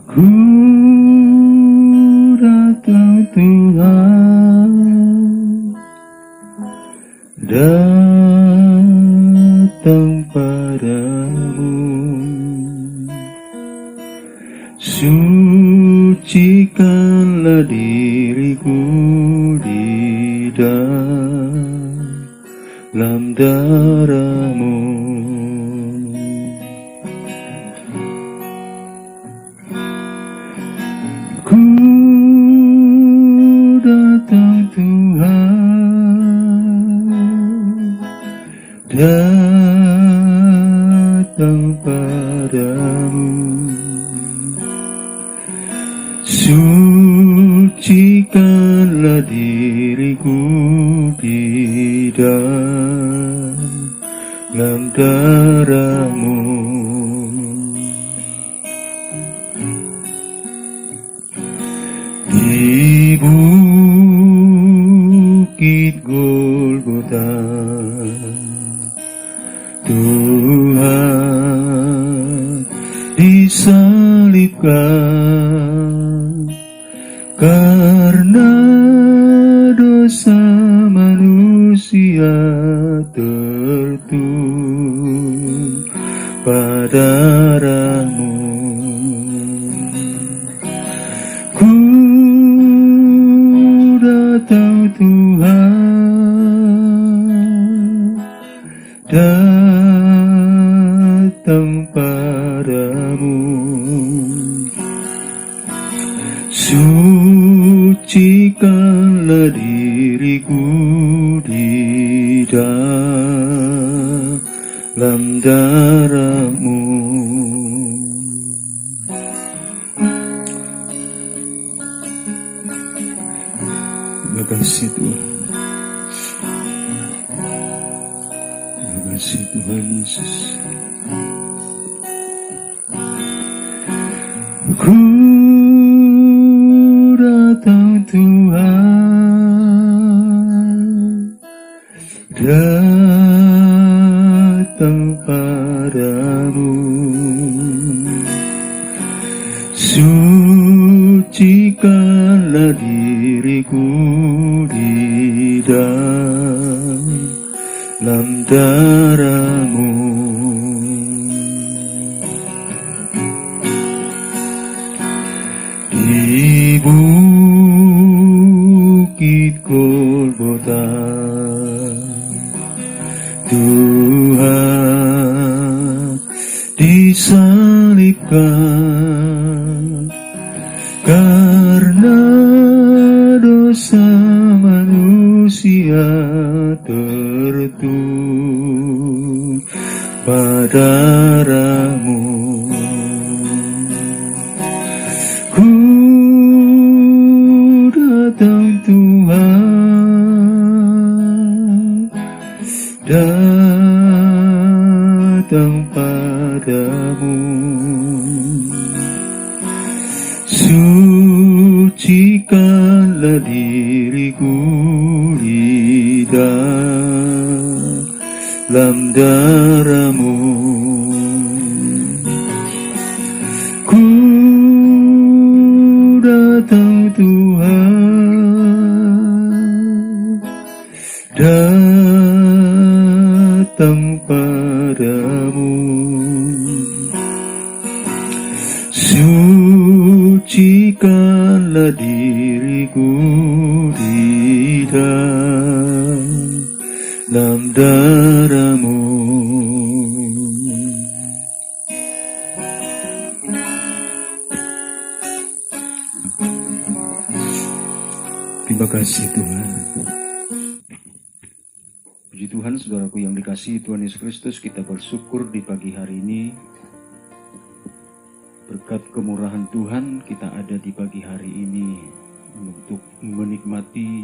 Ku datang Tuhan, datang padamu, sucikanlah diriku di dalam darah-Mu. Ku datang Tuhan, datang padamu, sucikanlah diriku di dalam darah-Mu. Di bukit Golgota, Tuhan disalibkan karena dosa manusia tertumpah darah-Mu. Ku datang Tuhan, datang padamu, sucikanlah diriku di dalam darah-Mu. Terima kasih Tuhan. Terima kasih Tuhan Yesus. Ku datang Tuhan, datang padamu, sucikanlah diriku di dalam darah-Mu. Di bukit Golgota, Tuhan disalibkan karena dosa manusia tertumpah darah-Mu. Ku datang Tuhan, datang padamu, sucikanlah diriku di dalam darah-Mu. Ku datang Tuhan, datang padamu, sucikanlah diriku di dalam darah-Mu. Terima kasih Tuhan. Puji Tuhan, saudaraku yang dikasihi Tuhan Yesus Kristus, kita bersyukur di pagi hari ini. Berkat kemurahan Tuhan, kita ada di pagi hari ini untuk menikmati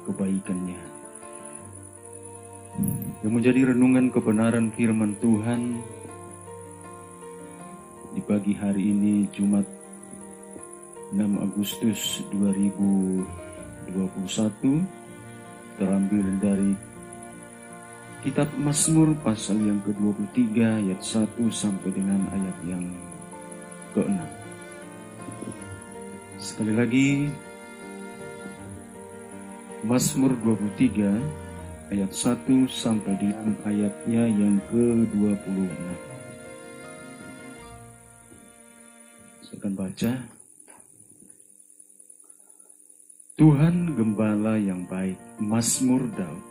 kebaikan-Nya. Yang menjadi renungan kebenaran firman Tuhan di pagi hari ini, Jumat 6 Agustus 2021, terambil dari Kitab Mazmur pasal yang ke-23 ayat 1 sampai dengan ayat yang ke-6. Sekali lagi, Mazmur 23 ayat 1 sampai dengan ayatnya yang ke-26. Saya akan baca. Tuhan gembala yang baik, Mazmur Daud.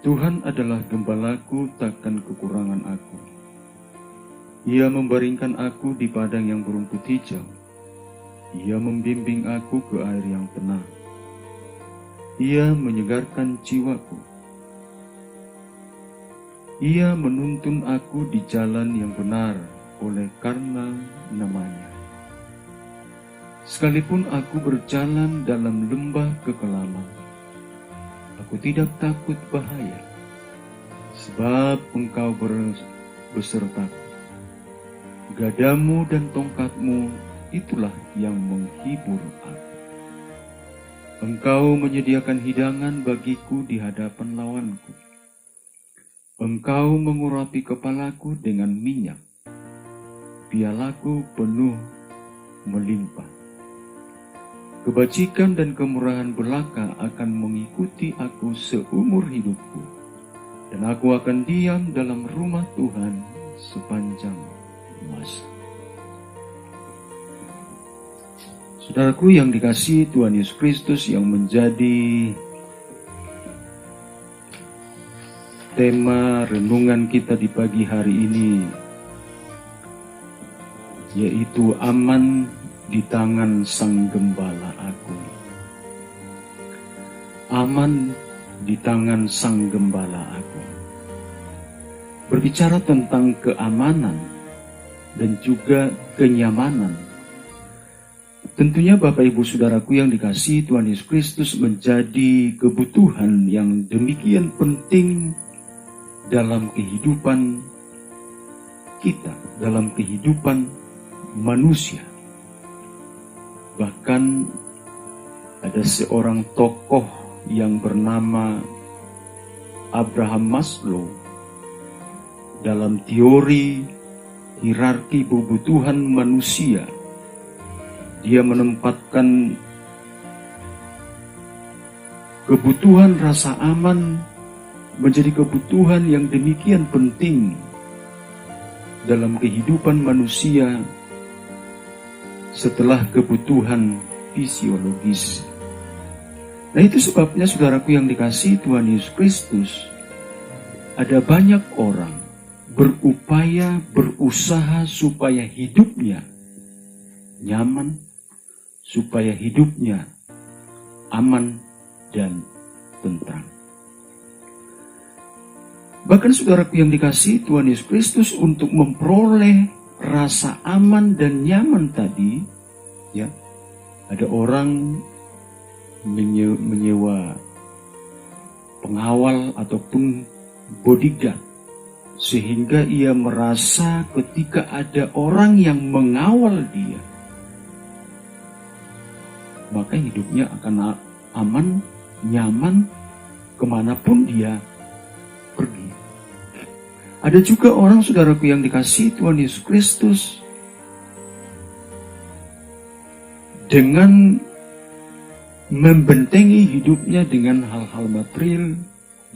Tuhan adalah gembalaku, takkan kekurangan aku. Ia membaringkan aku di padang yang berumput hijau. Ia membimbing aku ke air yang tenang. Ia menyegarkan jiwaku. Ia menuntun aku di jalan yang benar oleh karena namanya. Sekalipun aku berjalan dalam lembah kekelaman, aku tidak takut bahaya, sebab Engkau besertaku. Gadamu dan tongkatmu itulah yang menghibur aku. Engkau menyediakan hidangan bagiku di hadapan lawanku. Engkau mengurapi kepalaku dengan minyak. Pialaku penuh melimpah. Kebajikan dan kemurahan belaka akan mengikuti aku seumur hidupku, dan aku akan diam dalam rumah Tuhan sepanjang masa. Saudaraku yang dikasihi Tuhan Yesus Kristus, yang menjadi tema renungan kita di pagi hari ini, yaitu aman di tangan Sang Gembala aku. Aman di tangan Sang Gembala aku. Berbicara tentang keamanan dan juga kenyamanan. Tentunya Bapak Ibu Saudaraku yang dikasihi Tuhan Yesus Kristus, menjadi kebutuhan yang demikian penting dalam kehidupan kita, dalam kehidupan manusia. Bahkan ada seorang tokoh yang bernama Abraham Maslow dalam teori hierarki kebutuhan manusia. Dia menempatkan kebutuhan rasa aman menjadi kebutuhan yang demikian penting dalam kehidupan manusia setelah kebutuhan fisiologis. Nah, itu sebabnya saudaraku yang dikasihi Tuhan Yesus Kristus, ada banyak orang berupaya, berusaha supaya hidupnya nyaman, supaya hidupnya aman dan tentram. Bahkan saudaraku yang dikasihi Tuhan Yesus Kristus, untuk memperoleh rasa aman dan nyaman tadi, ya, ada orang menyewa pengawal ataupun bodyguard, sehingga ia merasa ketika ada orang yang mengawal dia, maka hidupnya akan aman, nyaman, kemanapun dia pergi. Ada juga orang, saudaraku yang dikasihi Tuhan Yesus Kristus, dengan membentengi hidupnya dengan hal-hal material,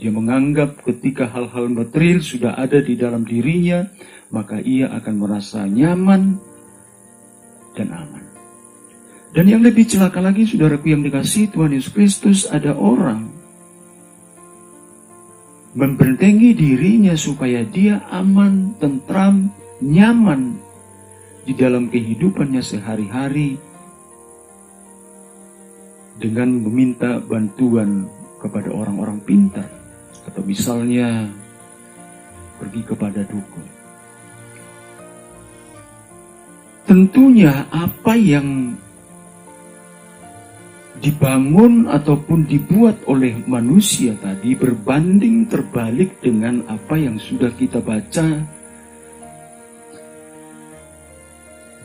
dia menganggap ketika hal-hal material sudah ada di dalam dirinya, maka ia akan merasa nyaman dan aman. Dan yang lebih celaka lagi, saudaraku yang dikasihi Tuhan Yesus Kristus, ada orang membentengi dirinya supaya dia aman, tentram, nyaman di dalam kehidupannya sehari-hari dengan meminta bantuan kepada orang-orang pintar, atau misalnya pergi kepada dukun. Tentunya apa yang dibangun ataupun dibuat oleh manusia tadi berbanding terbalik dengan apa yang sudah kita baca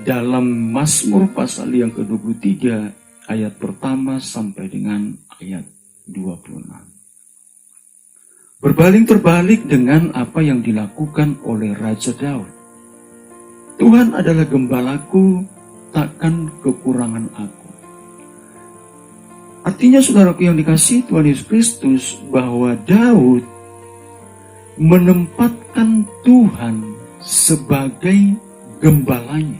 dalam Mazmur pasal yang ke-23 ayat pertama sampai dengan ayat 26. Berbanding terbalik dengan apa yang dilakukan oleh Raja Daud. Tuhan adalah gembalaku, takkan kekurangan aku. Artinya saudaraku yang dikasihi Tuhan Yesus Kristus, bahwa Daud menempatkan Tuhan sebagai gembalanya.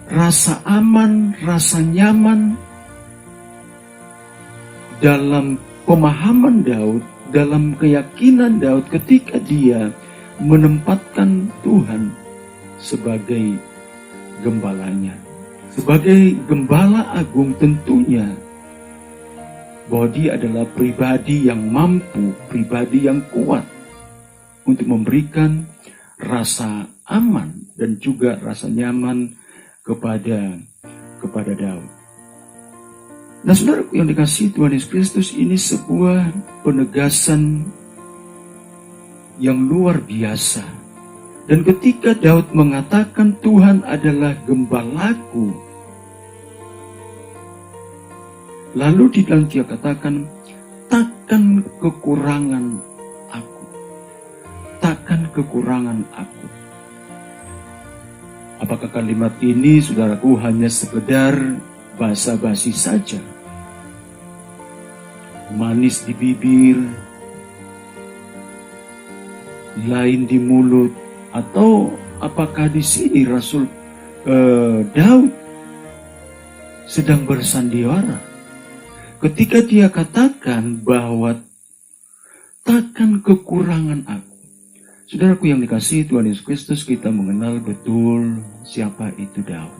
Rasa aman, rasa nyaman dalam pemahaman Daud, dalam keyakinan Daud ketika dia menempatkan Tuhan sebagai gembalanya. Sebagai gembala agung tentunya bahwa dia adalah pribadi yang mampu, pribadi yang kuat untuk memberikan rasa aman dan juga rasa nyaman kepada Daud. Nah, saudaraku yang dikasihi Tuhan Yesus Kristus, ini sebuah penegasan yang luar biasa. Dan ketika Daud mengatakan Tuhan adalah gembalaku, lalu di dalam dia katakan, takkan kekurangan aku. Takkan kekurangan aku. Apakah kalimat ini, saudaraku, hanya sekedar basa-basi saja? Manis di bibir, lain di mulut, atau apakah di sini Rasul Daud sedang bersandiwara ketika dia katakan bahwa takkan kekurangan aku? Saudaraku yang dikasihi Tuhan Yesus Kristus, kita mengenal betul siapa itu Daud.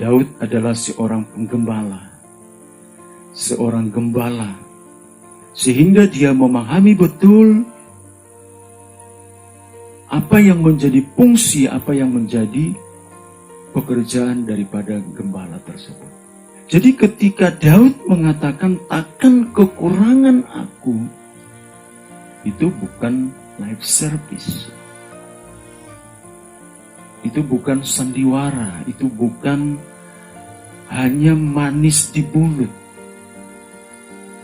Daud adalah seorang penggembala, seorang gembala, sehingga dia memahami betul apa yang menjadi fungsi, apa yang menjadi pekerjaan daripada gembala tersebut. Jadi ketika Daud mengatakan takkan kekurangan aku, itu bukan life service. Itu bukan sandiwara, itu bukan hanya manis di mulut.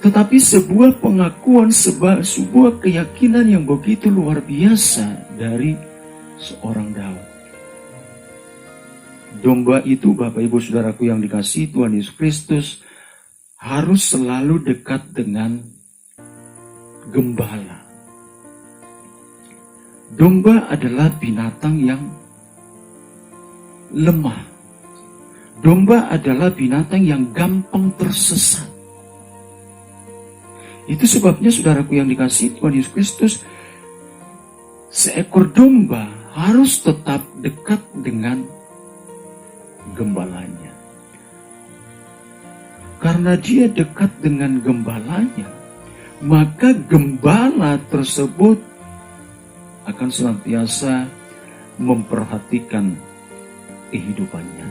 Tetapi sebuah pengakuan, sebuah keyakinan yang begitu luar biasa dari seorang Daud. Domba itu, Bapak Ibu Saudaraku yang dikasihi Tuhan Yesus Kristus, harus selalu dekat dengan gembala. Domba adalah binatang yang lemah. Domba adalah binatang yang gampang tersesat. Itu sebabnya saudaraku yang dikasihi Tuhan Yesus Kristus, seekor domba harus tetap dekat dengan gembalanya. Karena dia dekat dengan gembalanya, maka gembala tersebut akan senantiasa memperhatikan kehidupannya.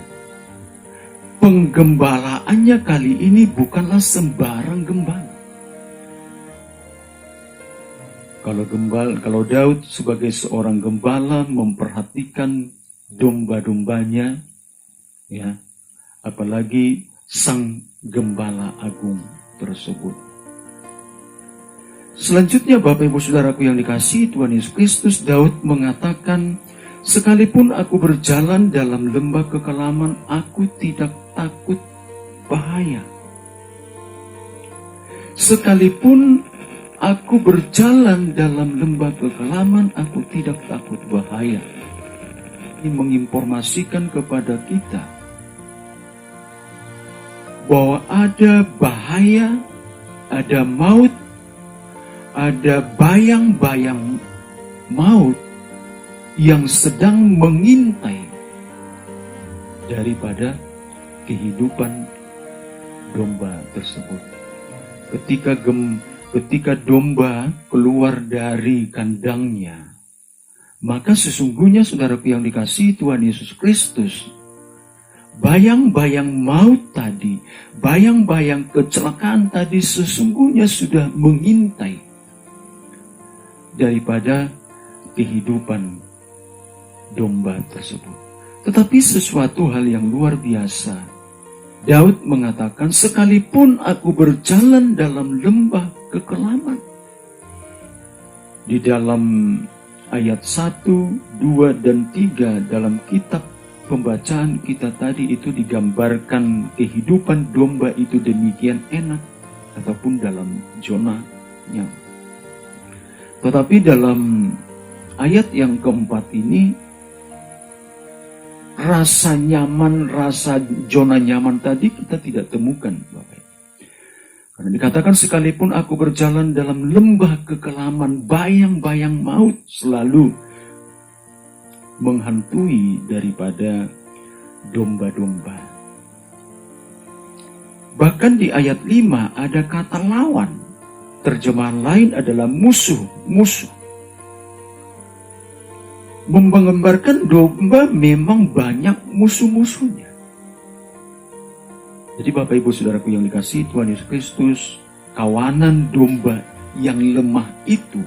Penggembalaannya kali ini bukanlah sembarang gembala. Kalau Daud sebagai seorang gembala memperhatikan domba-dombanya, ya, apalagi sang gembala agung tersebut. Selanjutnya, Bapak Ibu Saudaraku yang dikasihi Tuhan Yesus Kristus, Daud mengatakan, sekalipun aku berjalan dalam lembah kekelaman, aku tidak takut bahaya. Sekalipun aku berjalan dalam lembah kekelaman, aku tidak takut bahaya. Ini menginformasikan kepada kita bahwa ada bahaya, ada maut, ada bayang-bayang maut yang sedang mengintai daripada kehidupan domba tersebut. Ketika domba keluar dari kandangnya, maka sesungguhnya saudaraku yang dikasihi Tuhan Yesus Kristus, bayang-bayang maut tadi, bayang-bayang kecelakaan tadi sesungguhnya sudah mengintai daripada kehidupan domba tersebut. Tetapi sesuatu hal yang luar biasa, Daud mengatakan, sekalipun aku berjalan dalam lembah kekelaman. Di dalam ayat 1, 2, dan 3 dalam kitab pembacaan kita tadi itu digambarkan kehidupan domba itu demikian enak, ataupun dalam zonanya. Tetapi dalam ayat yang keempat ini, rasa nyaman, rasa zona nyaman tadi kita tidak temukan, Bapak. Karena dikatakan sekalipun aku berjalan dalam lembah kekelaman, bayang-bayang maut selalu menghantui daripada domba-domba. Bahkan di ayat 5 ada kata lawan. Terjemahan lain adalah musuh. Menggambarkan domba memang banyak musuh-musuhnya. Jadi Bapak Ibu Saudaraku yang dikasihi Tuhan Yesus Kristus, kawanan domba yang lemah itu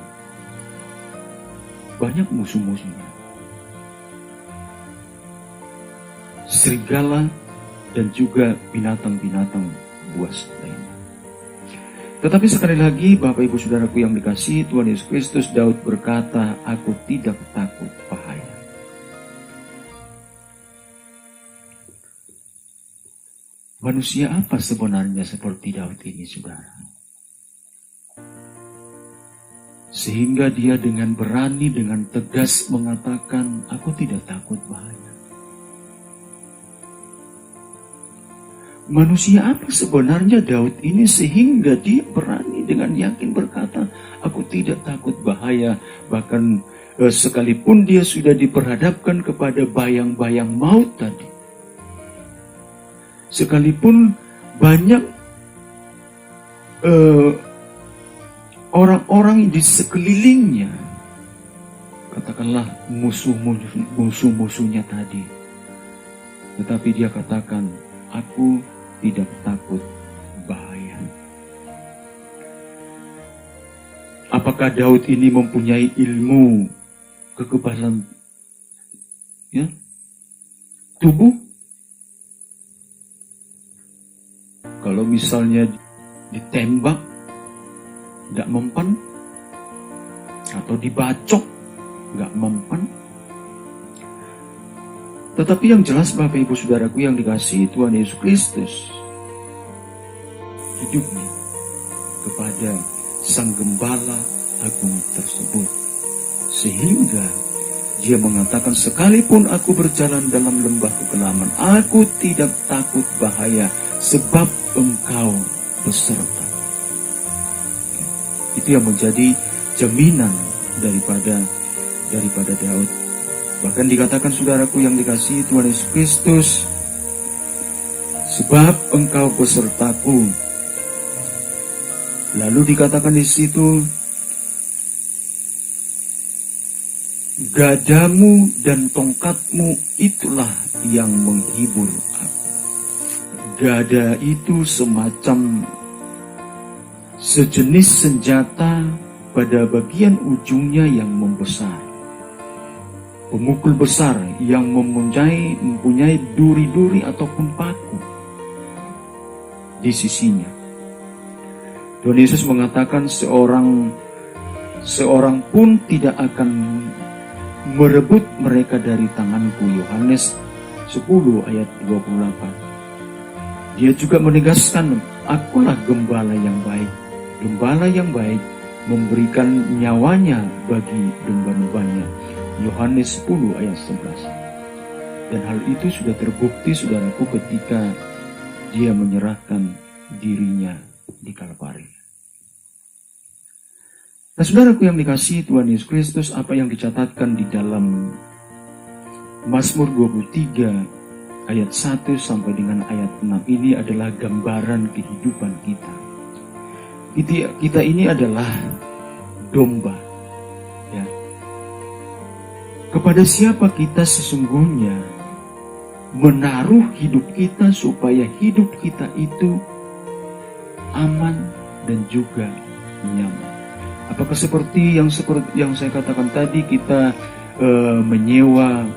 banyak musuh-musuhnya. Serigala dan juga binatang-binatang buas lainnya. Tetapi sekali lagi Bapak Ibu Saudaraku yang dikasihi Tuhan Yesus Kristus, Daud berkata, aku tidak takut bahaya. Manusia apa sebenarnya seperti Daud ini, saudara? Sehingga dia dengan berani, dengan tegas mengatakan, aku tidak takut bahaya. Manusia apa sebenarnya Daud ini sehingga dia berani dengan yakin berkata, aku tidak takut bahaya. Bahkan sekalipun dia sudah diperhadapkan kepada bayang-bayang maut tadi. Sekalipun banyak orang-orang di sekelilingnya, katakanlah musuh-musuhnya tadi. Tetapi dia katakan, aku tidak takut bahaya. Apakah Daud ini mempunyai ilmu kekebalan tubuh? Kalau misalnya ditembak, tidak mempan, atau dibacok, nggak mempan. Tetapi yang jelas Bapak Ibu Saudaraku yang dikasihi Tuhan Yesus Kristus, hidupnya kepada Sang Gembala Agung tersebut. Sehingga dia mengatakan, sekalipun aku berjalan dalam lembah kekelaman, aku tidak takut bahaya, sebab Engkau beserta. Itu yang menjadi jaminan daripada Daud. Bahkan dikatakan saudaraku yang dikasihi Tuhan Yesus Kristus, sebab Engkau besertaku. Lalu dikatakan di situ, gadamu dan tongkatmu itulah yang menghibur aku. Gada itu semacam sejenis senjata pada bagian ujungnya yang membesar. Pemukul besar yang mempunyai duri-duri ataupun paku di sisinya. Tuhan Yesus mengatakan seorang pun tidak akan merebut mereka dari tanganku. Yohanes 10 ayat 28. Dia juga menegaskan, akulah gembala yang baik. Gembala yang baik memberikan nyawanya bagi domba-dombanya. Yohanes 10 ayat 11. Dan hal itu sudah terbukti saudaraku ketika dia menyerahkan dirinya di Kalvari. Nah saudaraku yang dikasihi Tuhan Yesus Kristus, apa yang dicatatkan di dalam Mazmur 23 ayat 1 sampai dengan ayat 6 ini adalah gambaran kehidupan kita. Kita ini adalah domba. Ya. Kepada siapa kita sesungguhnya menaruh hidup kita supaya hidup kita itu aman dan juga nyaman. Apakah seperti yang saya katakan tadi, kita menyewa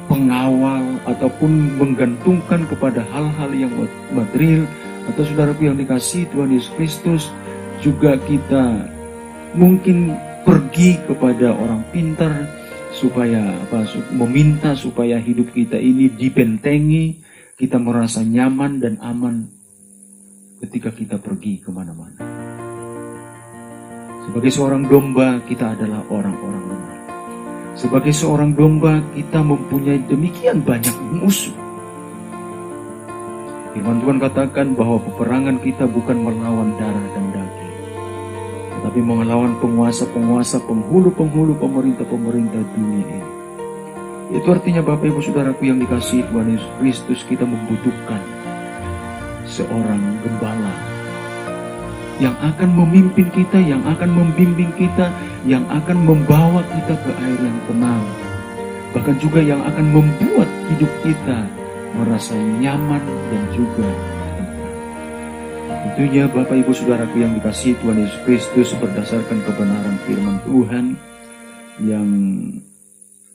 pengawal ataupun menggantungkan kepada hal-hal yang material, atau saudaraku yang dikasihi Tuhan Yesus Kristus, juga kita mungkin pergi kepada orang pintar supaya meminta supaya hidup kita ini dibentengi, kita merasa nyaman dan aman ketika kita pergi kemana-mana. Sebagai seorang domba, kita adalah orang-orang lemah. Sebagai seorang domba, kita mempunyai demikian banyak musuh. Firman Tuhan katakan bahwa peperangan kita bukan melawan darah dan daging, tetapi melawan penguasa-penguasa, penghulu-penghulu, pemerintah-pemerintah dunia ini. Itu artinya Bapak Ibu Saudaraku yang dikasihi Tuhan Yesus Kristus, kita membutuhkan seorang gembala yang akan memimpin kita, yang akan membimbing kita, yang akan membawa kita ke air yang tenang. Bahkan juga yang akan membuat hidup kita merasa nyaman dan juga tenang. Tentunya Bapak Ibu Saudaraku yang dikasihi Tuhan Yesus Kristus, berdasarkan kebenaran firman Tuhan yang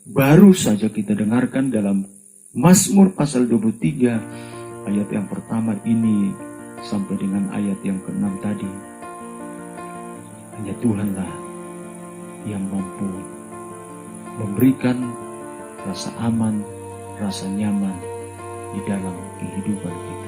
baru saja kita dengarkan dalam Mazmur pasal 23 ayat yang pertama ini sampai dengan ayat yang ke-6 tadi. Hanya Tuhanlah yang mampu memberikan rasa aman, rasa nyaman di dalam kehidupan kita.